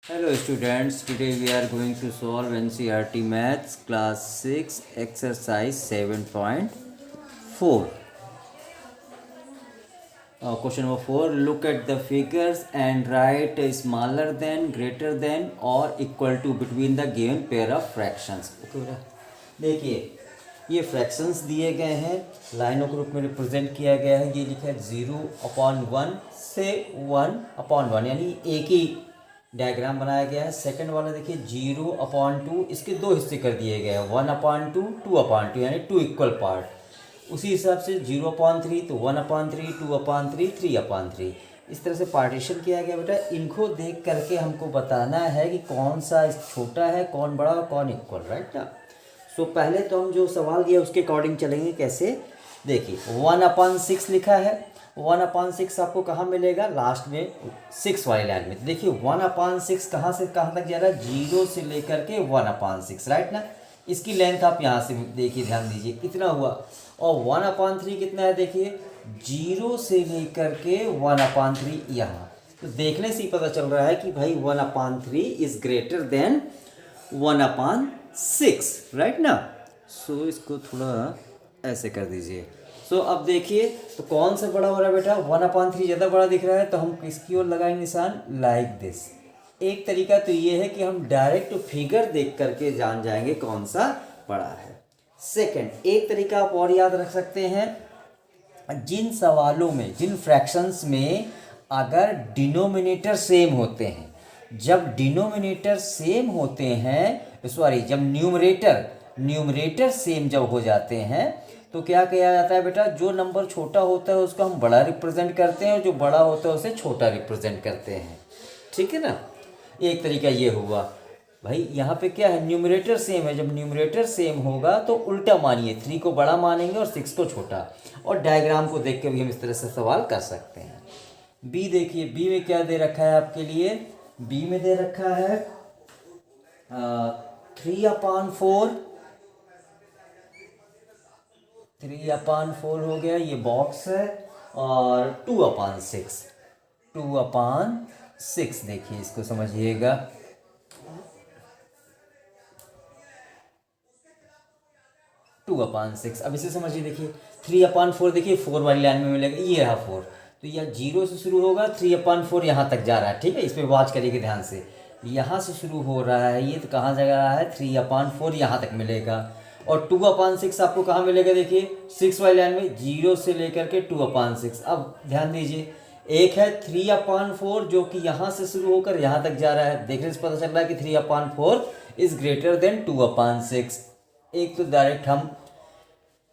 Hello students, today we are going to solve NCERT Maths class 6 exercise 7.4. Question number 4, look at the figures and write a smaller than, greater than or equal to between the given pair of fractions. Okay, बेटा देखिए ये fractions दिए गए हैं, लाइनों के रूप में रिप्रेजेंट किया गया है। ये लिखा है 0/1 से 1/1, यानी एक ही डायग्राम बनाया गया है। सेकंड वाला देखिए 0/2, इसके दो हिस्से कर दिए गए हैं, 1/2, 2/2, यानी 2 इक्वल पार्ट। उसी हिसाब से 0/3 तो 1/3, 2/3, 3/3, इस तरह से पार्टीशन किया गया। बेटा इनको देख करके हमको बताना है कि कौन सा छोटा है, कौन बड़ा और कौन इक्वल, राइट ना। सो पहले तो हम जो सवाल दिया उसके अकॉर्डिंग चलेंगे। कैसे, देखिए 1/6 लिखा है। 1/6 आपको कहाँ मिलेगा, लास्ट में 6 वाली लाइन में। देखिए 1/6 कहाँ से कहाँ तक जा रहा है, 0 से लेकर के 1/6, राइट ना। इसकी लेंथ आप यहाँ से देखिए, ध्यान दीजिए कितना हुआ। और 1/3 कितना है, देखिए 0 से लेकर के 1/3 यहाँ। तो देखने से ही पता चल रहा है कि भाई 1/3 इज ग्रेटर देन 1/6, राइट ना। सो इसको थोड़ा ऐसे कर दीजिए। सो अब देखिए तो कौन सा बड़ा हो रहा है बेटा, 1/3 ज़्यादा बड़ा दिख रहा है, तो हम किसकी ओर लगाएंगे निशान, लाइक दिस। एक तरीका तो ये है कि हम डायरेक्ट फिगर देख करके जान जाएंगे कौन सा बड़ा है। सेकंड, एक तरीका आप और याद रख सकते हैं, जिन सवालों में, जिन फ्रैक्शंस में अगर डिनोमिनेटर सेम होते हैं, जब डिनोमिनेटर सेम होते हैं, सॉरी जब न्यूमरेटर सेम जब हो जाते हैं, तो क्या किया जाता है बेटा, जो नंबर छोटा होता है उसको हम बड़ा रिप्रेजेंट करते हैं और जो बड़ा होता है उसे छोटा रिप्रेजेंट करते हैं। ठीक है ना। एक तरीका ये हुआ। भाई यहाँ पे क्या है, न्यूमरेटर सेम है, जब न्यूमरेटर सेम होगा तो उल्टा मानिए, 3 को बड़ा मानेंगे और 6 को छोटा। और डायग्राम को देख के भी हम इस तरह से सवाल कर सकते हैं। बी देखिए, बी में क्या दे रखा है आपके लिए, बी में दे रखा है 3/4, 3/4 हो गया, ये बॉक्स है। और 2/6 देखिए, इसको समझिएगा। अब इसे समझिए, देखिए 3/4 देखिए 4 वाली लाइन में मिलेगा, ये रहा 4, तो यह 0 से शुरू होगा, 3/4 यहाँ तक जा रहा है। ठीक है, इस पर वॉच करिएगा ध्यान से। यहाँ से शुरू हो रहा है ये, तो कहाँ जा रहा है, 3/4 यहाँ तक मिलेगा। और 2/6 आपको कहाँ मिलेगा, देखिए 6 वाली लाइन में, 0 से लेकर के 2/6। अब ध्यान दीजिए, एक है 3/4 जो कि यहाँ से शुरू होकर यहाँ तक जा रहा है। देखने से पता चल रहा है कि 3/4 इज ग्रेटर देन 2/6। एक तो डायरेक्ट हम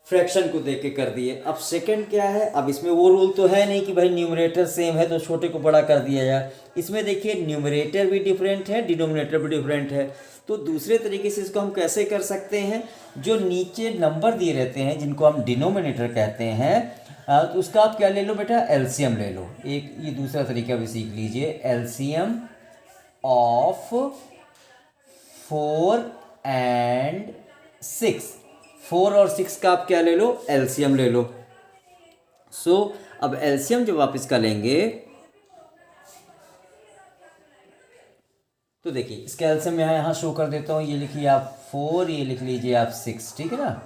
फ्रैक्शन को देख के कर दिए। अब सेकंड क्या है, अब इसमें वो रूल तो है नहीं कि भाई न्यूमरेटर सेम है तो छोटे को बड़ा कर दिया जाए। इसमें देखिए न्यूमरेटर भी डिफरेंट है, डिनोमिनेटर भी डिफरेंट है। तो दूसरे तरीके से इसको हम कैसे कर सकते हैं, जो नीचे नंबर दिए रहते हैं जिनको हम डिनोमिनेटर कहते हैं, तो उसका आप क्या ले लो बेटा, एलसीएम ले लो। एक ये दूसरा तरीका भी सीख लीजिए, एलसीएम ऑफ 4 and 6, 4 और 6 का आप क्या ले लो, एलसीएम ले लो। सो अब एलसीएम जब आप इसका लेंगे तो देखिए इसका एलसीएम यहाँ शो कर देता हूँ। ये लिखिए आप 4, ये लिख लीजिए आप 6, ठीक है ना।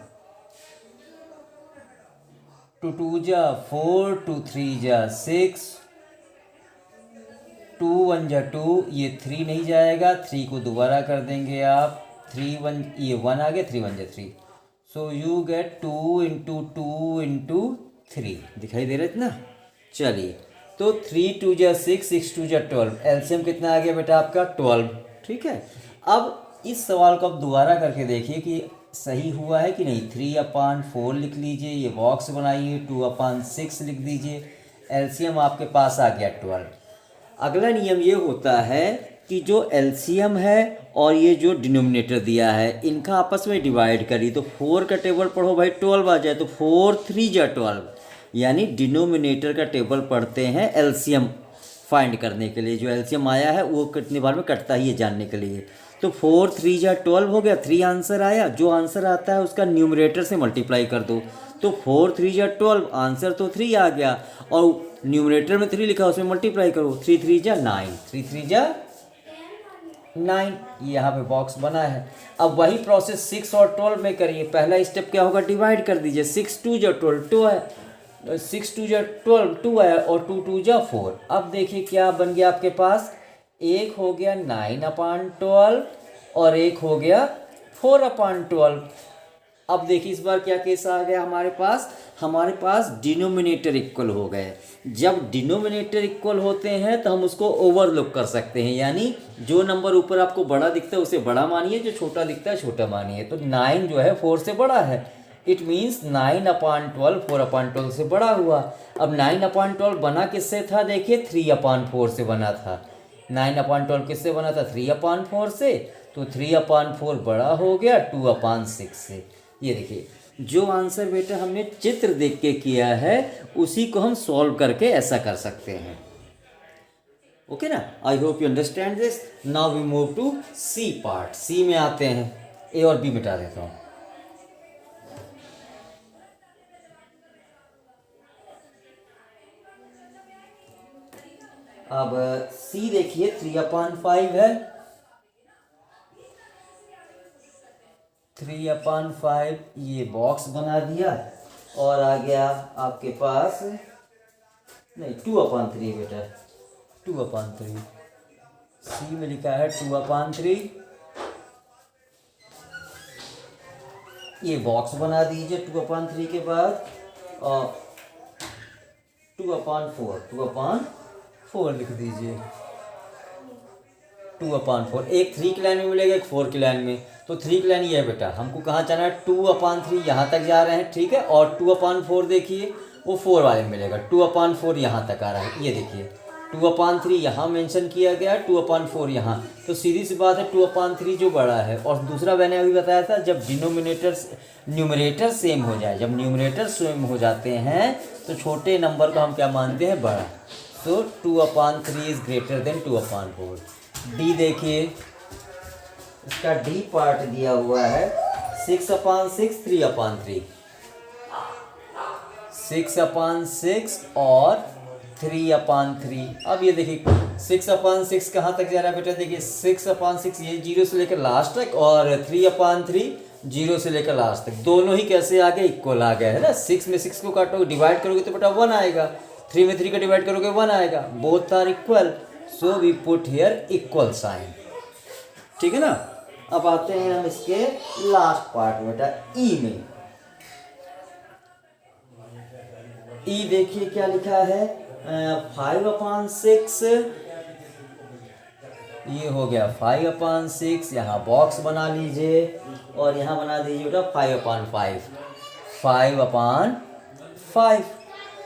2 2 जा 4, 2 3 जा 6, 2 1 जा 2, ये 3 नहीं जाएगा, 3 को दोबारा कर देंगे आप, 3 1, ये 1 आ गया, 3 1 जा 3। सो यू गेट 2 × 2 × 3, दिखाई दे रहा है ना। चलिए, तो 3 2 जा 6, 6 2 जा 12, एलसीएम कितना आ गया बेटा आपका, 12। ठीक है, अब इस सवाल को आप दोबारा करके देखिए कि सही हुआ है कि नहीं। 3/4 लिख लीजिए, ये बॉक्स बनाइए, 2/6 लिख दीजिए, एलसीएम आपके पास आ गया 12। अगला नियम ये होता है कि जो एलसीएम है और ये जो डिनोमिनेटर दिया है इनका आपस में डिवाइड करिए। तो 4 का टेबल पढ़ो भाई, 12 आ जाए, तो 4 3 जा 12, यानी डिनोमिनेटर का टेबल पढ़ते हैं एलसीएम फाइंड करने के लिए। जो एलसीएम आया है वो कितनी बार में कटता ही है जानने के लिए। तो 4 3 जा 12 हो गया, 3 आंसर आया। जो आंसर आता है उसका न्यूमरेटर से मल्टीप्लाई कर दो, तो 4 3 जा 12, आंसर तो 3 आ गया, और न्यूमरेटर में 3 लिखा उसमें मल्टीप्लाई करो, 3 3 जा 9, 3 3 जा 9, ये यहाँ पे बॉक्स बना है। अब वही प्रोसेस 6 और 12 में करिए। पहला स्टेप क्या होगा, डिवाइड कर दीजिए। 6 2 जो 12 2 है, 6 2 जो 12 2 है, और 2 2 जो 4। अब देखिए क्या बन गया आपके पास, एक हो गया 9/12 और एक हो गया 4/12। अब देखिए इस बार क्या केस आ गया हमारे पास डिनोमिनेटर इक्वल हो गए। जब डिनोमिनेटर इक्वल होते हैं तो हम उसको ओवरलुक कर सकते हैं, यानी जो नंबर ऊपर आपको बड़ा दिखता है उसे बड़ा मानिए, जो छोटा दिखता है छोटा मानिए। तो 9 जो है 4 से बड़ा है, इट मीन्स 9/12 4/12 से बड़ा हुआ। अब 9/12 बना किससे था, देखिए 3/4 से बना था। 9/12 किससे बना था, 3/4 से। तो 3/4 बड़ा हो गया 2/6 से। ये देखिए जो आंसर बेटा हमने चित्र देख के किया है उसी को हम सॉल्व करके ऐसा कर सकते हैं। ओके ना, I hope you understand this. Now we move to C part. C में आते हैं, ए और बी मिटा देता हूँ। अब सी देखिए 3/5 है, 3/5 ये बॉक्स बना दिया, और आ गया आपके पास नहीं 2/3 बेटा, 2/3 सी में लिखा है 2/3। ये बॉक्स बना दीजिए 2/3 के बाद, और 2/4 लिख दीजिए। 2/4 एक 3 की लाइन में मिलेगा, एक 4 की लाइन में। तो 3 की लाइन ये है बेटा, हमको कहाँ जाना है, 2/3 यहाँ तक जा रहे हैं, ठीक है। और 2/4 देखिए वो 4 वाले में मिलेगा, 2/4 यहाँ तक आ रहा है। ये देखिए 2/3 यहाँ मेंशन किया गया, 2/4 यहाँ। तो सीधी सी बात है 2/3 जो बड़ा है। और दूसरा मैंने अभी बताया था, जब न्यूमरेटर सेम हो जाए, जब न्यूमरेटर सेम हो जाते हैं तो छोटे नंबर को हम क्या मानते हैं, बड़ा। तो 2/3 इज ग्रेटर देन 2/4। डी देखिए, इसका डी पार्ट दिया हुआ है 6/6 3/3, 6/6 और 3/3। अब ये देखिए 6/6 कहाँ तक जा रहा है बेटा, देखिए 6/6 ये 0 से लेकर लास्ट तक, और 3/3 0 से लेकर लास्ट तक। दोनों ही कैसे आ गए, इक्वल आ गए, है ना। 6 में 6 को काटोगे, डिवाइड करोगे तो बेटा 1 आएगा। 3 में 3 का डिवाइड करोगे 1 आएगा। Both are equal, so we put here equal sign, ठीक है ना। अब आते हैं हम इसके लास्ट पार्ट बेटा, ई में। ई देखिए क्या लिखा है, 5/6, ये हो गया 5/6। यहाँ बॉक्स बना लीजिए, और यहाँ बना दीजिए बेटा 5/5, 5/5,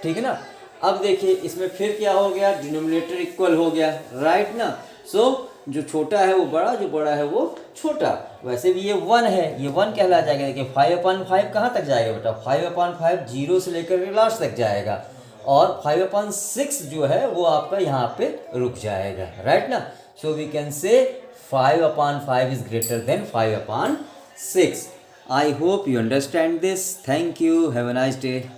ठीक है ना। अब देखिए इसमें फिर क्या हो गया, डिनोमिनेटर इक्वल हो गया, राइट ना। सो जो छोटा है वो बड़ा, जो बड़ा है वो छोटा। वैसे भी ये 1 है, ये 1 कहला जाएगा। देखिए 5/5 कहाँ तक जाएगा बेटा, 5/5 0 से लेकर लास्ट तक जाएगा, और 5/6 जो है वो आपका यहाँ पे रुक जाएगा, राइट ना। So we can say 5/5 is greater than 5/6। I hope you understand this. Thank you, have a nice day.